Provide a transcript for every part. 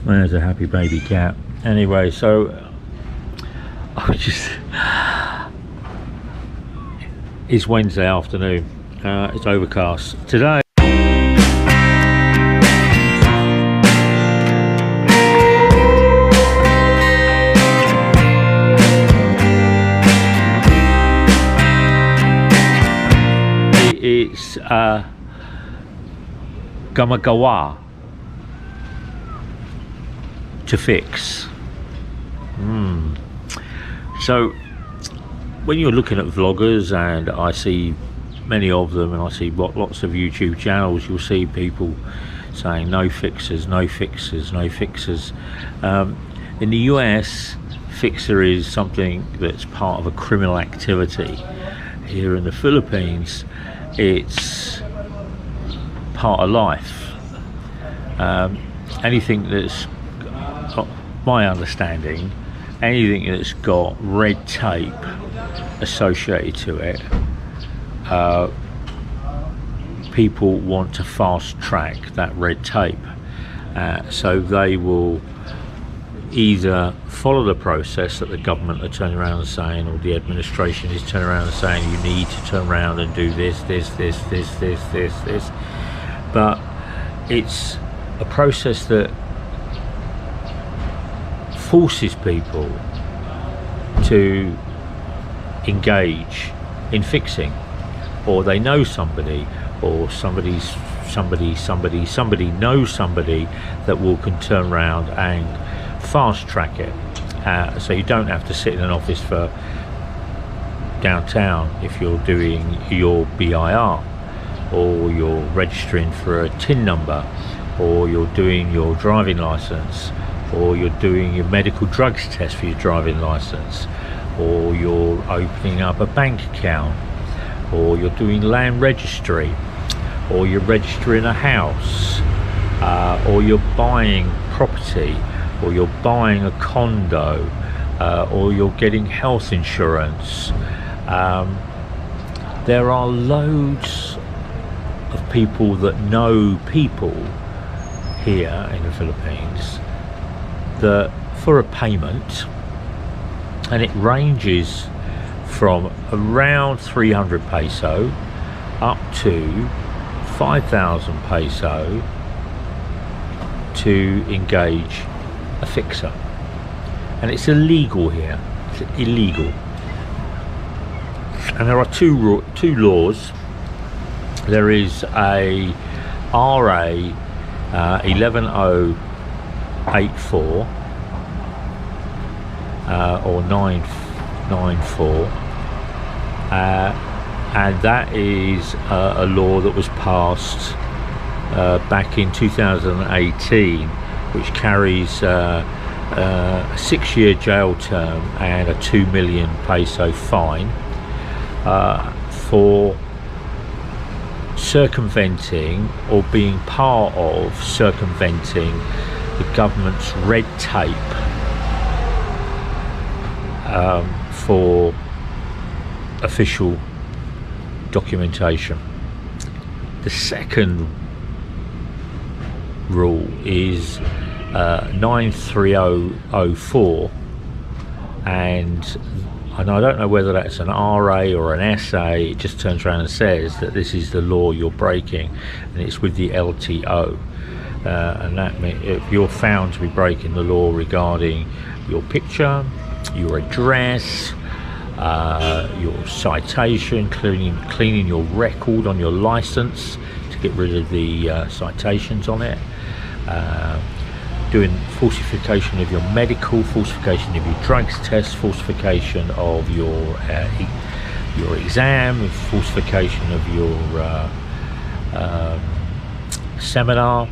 There's a happy baby cat. Anyway, so I was just it's Wednesday afternoon. It's overcast today. It's Gamagawa to fix. So when you're looking at vloggers, and I see many of them, and I see lots of YouTube channels, you'll see people saying no fixers, no fixers, no fixers. In the US, fixer is something that's part of a criminal activity. Here in the Philippines, it's part of life. Anything that's got, my understanding, anything that's got red tape associated to it, people want to fast track that red tape, so they will either follow the process that the government are turning around and saying, or the administration is turning around and saying, you need to turn around and do this, but it's a process that forces people to engage in fixing, or they know somebody, or somebody knows somebody that can turn around and fast track it, so you don't have to sit in an office for downtown if you're doing your BIR, or you're registering for a TIN number, or you're doing your driving license, or you're doing your medical drugs test for your driving license, or you're opening up a bank account, or you're doing land registry, or you're registering a house, or you're buying property, or you're buying a condo, or you're getting health insurance. There are loads of people that know people here in the Philippines that for a payment, and it ranges from around 300 peso up to 5,000 peso to engage a fixer, and it's illegal here. It's illegal, and there are two laws. There is a RA 11084 or 994, and that is a law that was passed back in 2018, which carries a 6-year jail term and a 2 million peso fine for circumventing, or being part of circumventing, the government's red tape for official documentation. The second rule is 93004, and I don't know whether that's an RA or an SA. It just turns around and says that this is the law you're breaking, and it's with the LTO, and that means if you're found to be breaking the law regarding your picture, your address, your citation, cleaning your record on your license to get rid of the citations on it, doing falsification of your medical, falsification of your drugs test, falsification of your exam, falsification of your seminar,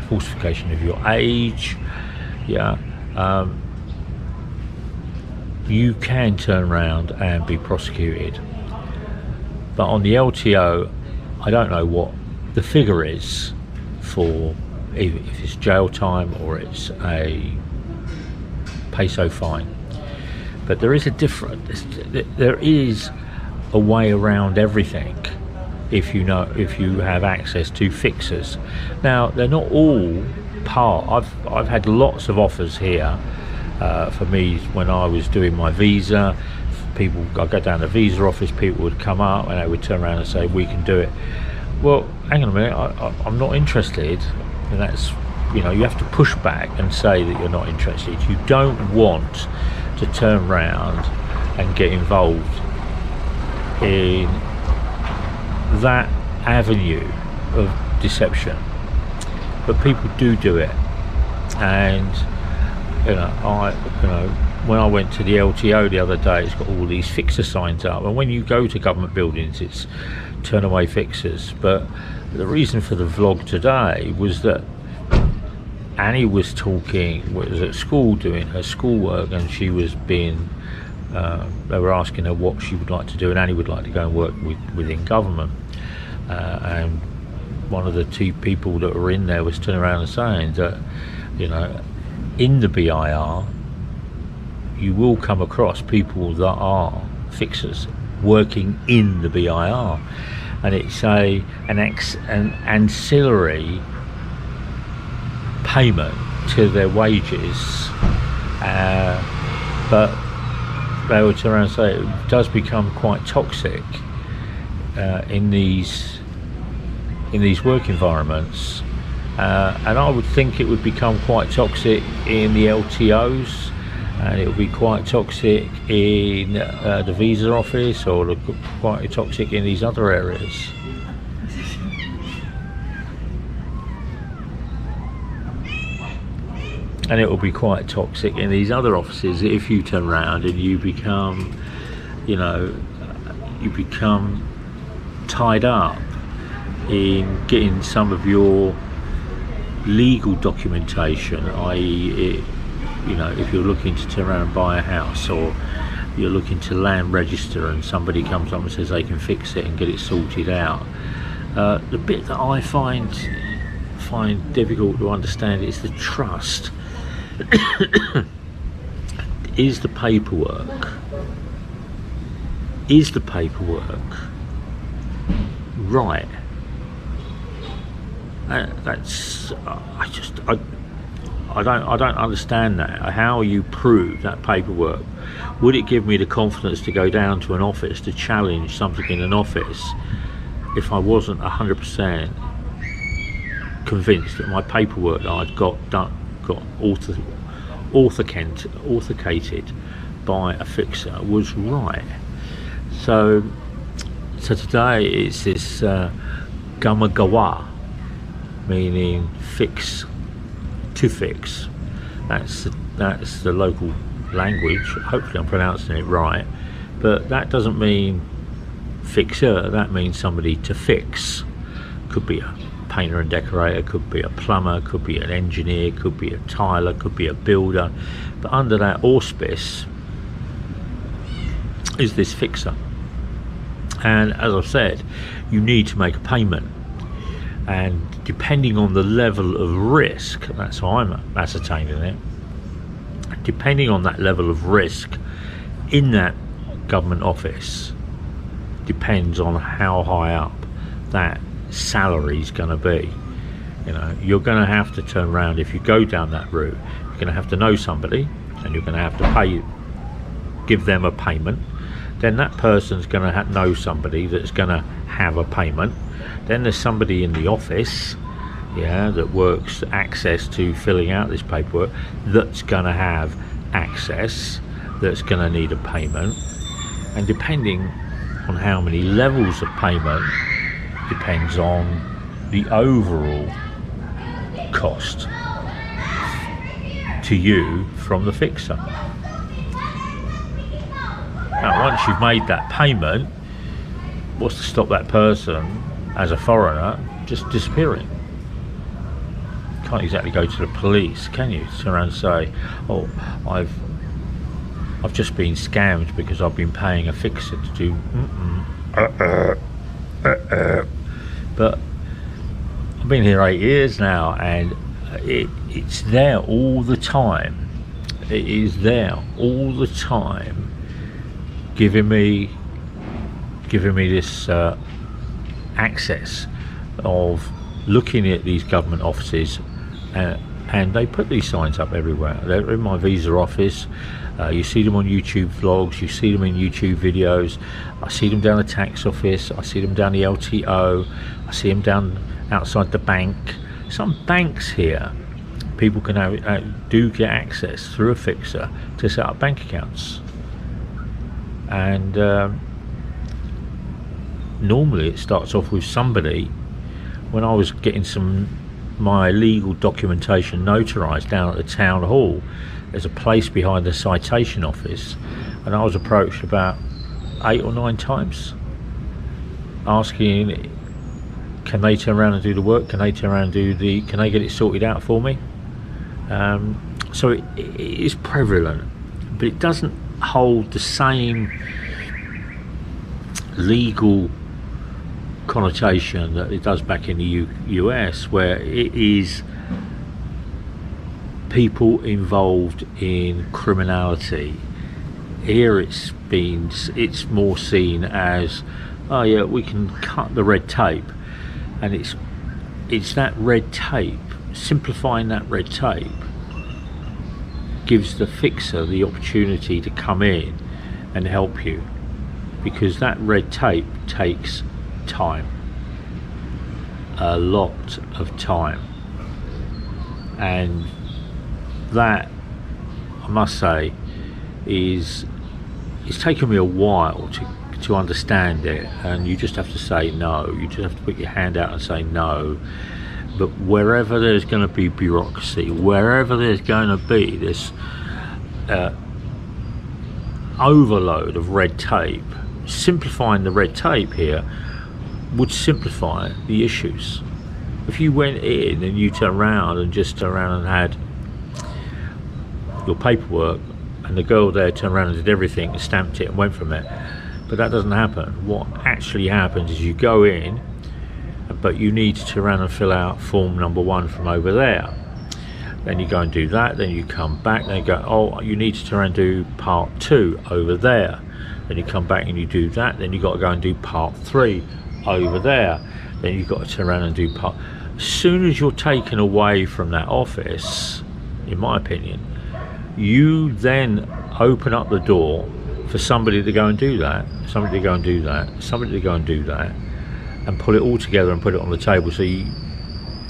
falsification of your age, you can turn around and be prosecuted. But on the LTO, I don't know what the figure is for, if it's jail time or it's a peso fine. But there is a there is a way around everything if you have access to fixers. Now, they're not all I've had lots of offers here for me when I was doing my visa. People, I go down to the visa office, people would come up and they would turn around and say, we can do it. Well, hang on a minute, I'm not interested. And that's, you know, you have to push back and say that you're not interested. You don't want to turn around and get involved in that avenue of deception. But people do it. And when I went to the LTO the other day, it's got all these fixer signs up, and when you go to government buildings it's turn away fixers. But the reason for the vlog today was that Annie was at school doing her schoolwork, and she was being they were asking her what she would like to do, and Annie would like to go and work within government, and one of the two people that were in there was turning around and saying that, you know, in the BIR you will come across people that are fixers working in the BIR, and it's an ancillary payment to their wages, but they would turn around and say it does become quite toxic in these work environments, and I would think it would become quite toxic in the LTOs, and it would be quite toxic in the visa office, or quite toxic in these other areas. And it will be quite toxic in these other offices if you turn around and you become, you know, tied up in getting some of your legal documentation, i.e., you know, if you're looking to turn around and buy a house, or you're looking to land register and somebody comes up and says they can fix it and get it sorted out. The bit that I find difficult to understand is the trust. Is the paperwork right? That's I don't understand that. How you prove that paperwork? Would it give me the confidence to go down to an office to challenge something in an office if I wasn't 100% convinced that my paperwork that I'd got authenticated by a fixer was right? So today it's this gamagawa, meaning fix, to fix. That's the local language. Hopefully I'm pronouncing it right, but that doesn't mean fixer, that means somebody to fix. Could be a painter and decorator, could be a plumber, could be an engineer, could be a tiler, could be a builder, but under that auspice is this fixer. And as I've said, you need to make a payment, and depending on the level of risk, that's how I'm ascertaining it, depending on that level of risk in that government office depends on how high up that salary is going to be. You know, you're going to have to turn around, if you go down that route, you're going to have to know somebody, and you're going to have to give them a payment. Then that person's going to know somebody that's going to have a payment. Then there's somebody in the office, yeah, that works access to filling out this paperwork, that's going to have access, that's going to need a payment. And depending on how many levels of payment depends on the overall cost to you from the fixer. Now, once you've made that payment, what's to stop that person, as a foreigner, just disappearing? You can't exactly go to the police, can you? Turn around and say, oh, I've just been scammed because I've been paying a fixer to do But I've been here 8 years now, and it's there all the time. It is there all the time, giving me this access of looking at these government offices And they put these signs up everywhere. They're in my visa office. You see them on YouTube vlogs, you see them in YouTube videos. I see them down the tax office, I see them down the LTO, I see them down outside the bank. Some banks here, people can do get access through a fixer to set up bank accounts. And normally it starts off with somebody. When I was getting my legal documentation notarized down at the town hall, there's a place behind the citation office, and I was approached about 8 or 9 times asking, can they turn around and do the work, can they turn around and can they get it sorted out for me? So it is prevalent, but it doesn't hold the same legal connotation that it does back in the US, where it is people involved in criminality. Here it's more seen as, oh yeah, we can cut the red tape, and it's that red tape, simplifying that red tape gives the fixer the opportunity to come in and help you, because that red tape takes time, a lot of time, and that, I must say, it's taken me a while to understand it. And you just have to say no, you just have to put your hand out and say no. But wherever there's going to be bureaucracy, wherever there's going to be this overload of red tape, simplifying the red tape here would simplify the issues. If you went in and you turned around and had your paperwork, and the girl there turned around and did everything and stamped it and went from it, but that doesn't happen. What actually happens is you go in, but you need to turn around and fill out form number 1 from over there. Then you go and do that, then you come back, then you go, oh, you need to turn around and do part 2 over there. Then you come back and you do that, then you've got to go and do part 3 over there. Then you've got to turn around and do part. As soon as you're taken away from that office, in my opinion, you then open up the door for somebody to go and do that, somebody to go and do that, somebody to go and do that, and pull it all together and put it on the table. So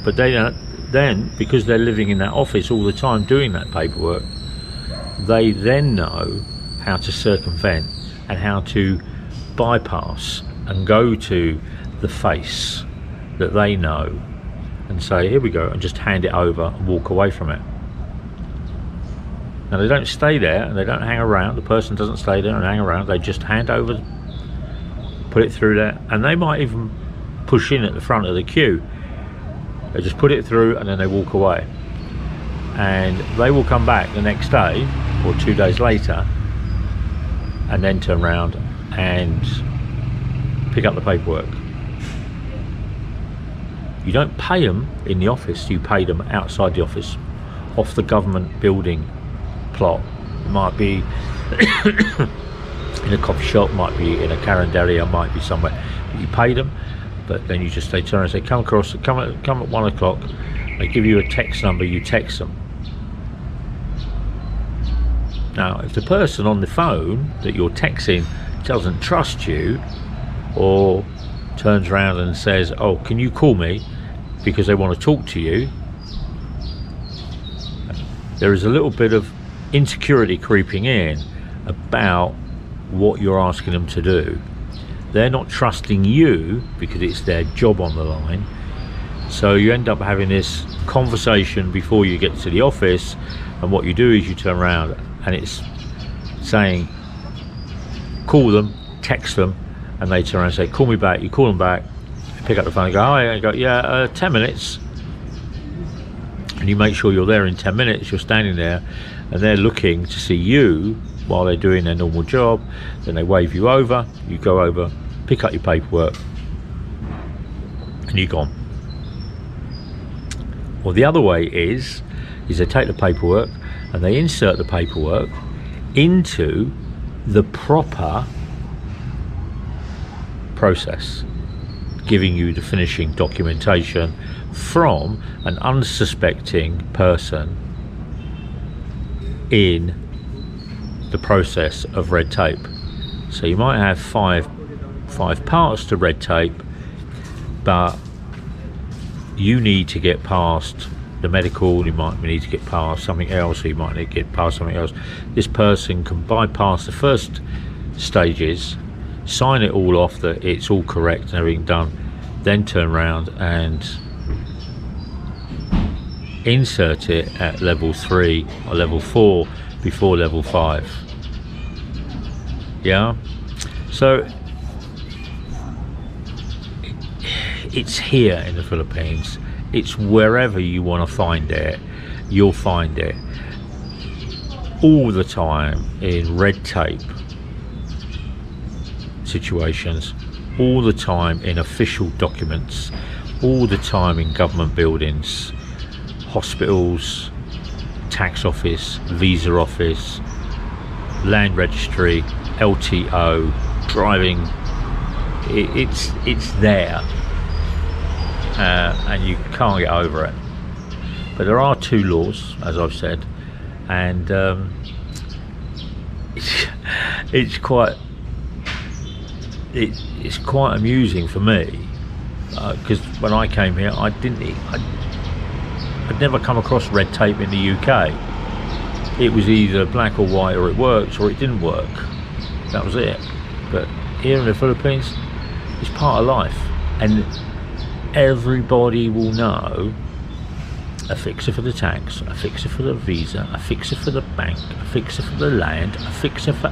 but then, because they're living in that office all the time doing that paperwork, they then know how to circumvent and how to bypass and go to the face that they know and say, here we go, and just hand it over and walk away from it. Now, they don't stay there and they don't hang around. The person doesn't stay there and hang around. They just hand over, put it through there, and they might even push in at the front of the queue. They just put it through and then they walk away. And they will come back the next day or 2 days later and then turn around and pick up the paperwork. You don't pay them in the office, you pay them outside the office, off the government building plot. It might be in a coffee shop, might be in a carinderia, might be somewhere. You pay them, but then they turn around and say, come at 1 o'clock. They give you a text number, you text them. Now, if the person on the phone that you're texting doesn't trust you, or turns around and says, oh, can you call me, because they want to talk to you, there is a little bit of insecurity creeping in about what you're asking them to do. They're not trusting you because it's their job on the line. So you end up having this conversation before you get to the office, and what you do is you turn around and it's saying, call them, text them, and they turn around and say, call me back. You call them back, pick up the phone and go, hi, and go, yeah, 10 minutes. And you make sure you're there in 10 minutes. You're standing there and they're looking to see you while they're doing their normal job. Then they wave you over, you go over, pick up your paperwork, and you're gone. Or the other way is they take the paperwork and they insert the paperwork into the proper process, giving you the finishing documentation, from an unsuspecting person in the process of red tape. So you might have five parts to red tape, but you need to get past the medical, you might need to get past something else, or you might need to get past something else. This person can bypass the first stages, sign it all off that it's all correct and everything done, then turn around and insert it at level 3 or level 4 before level 5. Yeah, so it's here in the Philippines. It's wherever you want to find it, you'll find it all the time in red tape situations, all the time in official documents, all the time in government buildings, hospitals, tax office, visa office, land registry, LTO, driving. It's there, and you can't get over it. But there are 2 laws, as I've said, and it's quite amusing for me, because when I came here, I'd never come across red tape in the UK. It was either black or white, or it worked or it didn't work. That was it. But here in the Philippines, it's part of life, and everybody will know a fixer for the tax, a fixer for the visa, a fixer for the bank, a fixer for the land, a fixer for...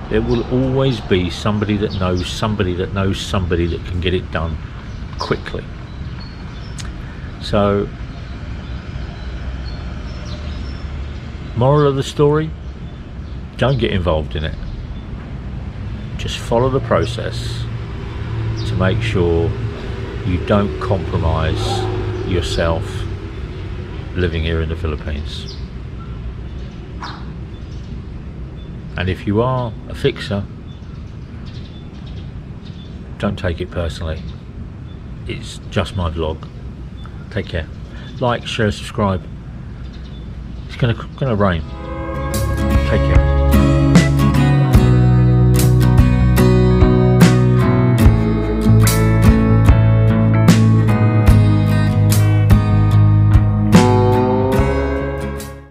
There will always be somebody that knows somebody that knows somebody that can get it done quickly. So, moral of the story, don't get involved in it. Just follow the process to make sure you don't compromise yourself living here in the Philippines. And if you are a fixer, don't take it personally. It's just my vlog. Take care. Like, share, subscribe. It's gonna rain.